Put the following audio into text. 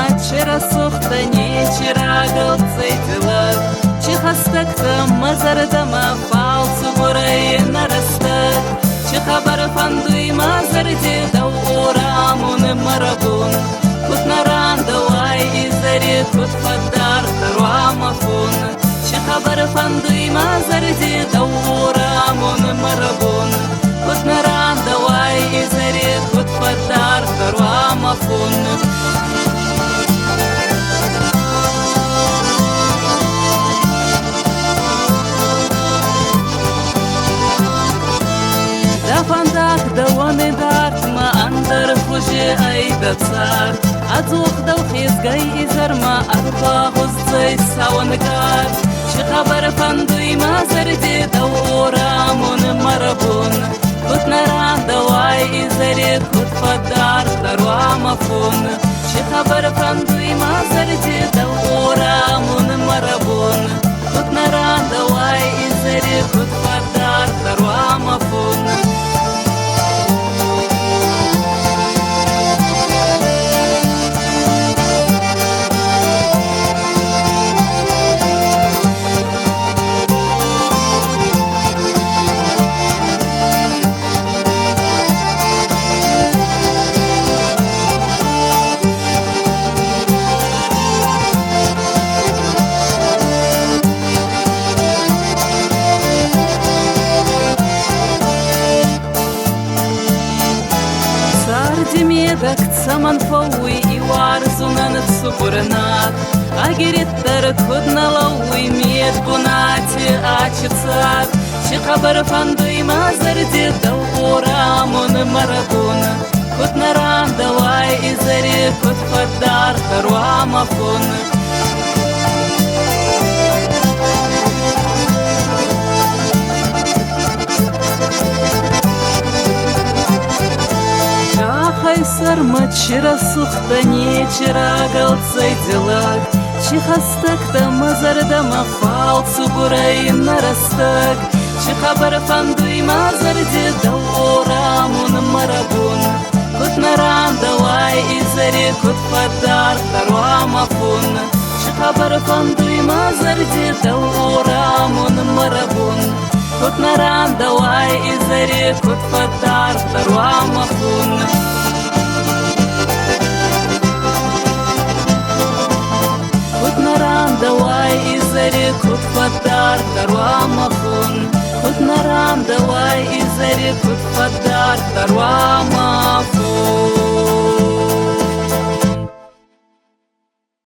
چرا سوختنی چرا گلцей дела چه خستکتم مزردم فالسو برای نرستک چه خبر فندوی مزردی دورامون مربون کت نران دوای زری کت فدار تروامفون چه خبر فندوی مزردی دورامون مربون کت نران دوای زری کت فدار تروامفون فندق دواني دارت ما اندر خوشي ايدا بصار ازوخ دو خيزگاي ازر ما اربا غزي ساونگار چه خبر فندوي ما زردي دورامون مربون کت نران دواي ازري کت فدار تروامفون چه خبر فندوي ما زردي دورامون مربون کت نران دواي ازري کت فدار تروامفون Демедак цаман фауи и варзунан цупурнат агириттер кудна лауи мед бунати ачицат чи хабар фандуи мазарди даурамун марабун кудна ран давай изари куд фадар таруамафун Сарма чира сухтани чира галцей дела чи хастакта мазардама фалцу бурай нарастак чи хабар фандуй мазарди даурамун марабун кут наран давай изари кут фадар таруамафун чи хабар фандуй мазарди даурамун марабун кут наран давай изари кут фадар таруамафун давай изари кут фадар таруамафун кут наран давай изари кут фадар таруамафун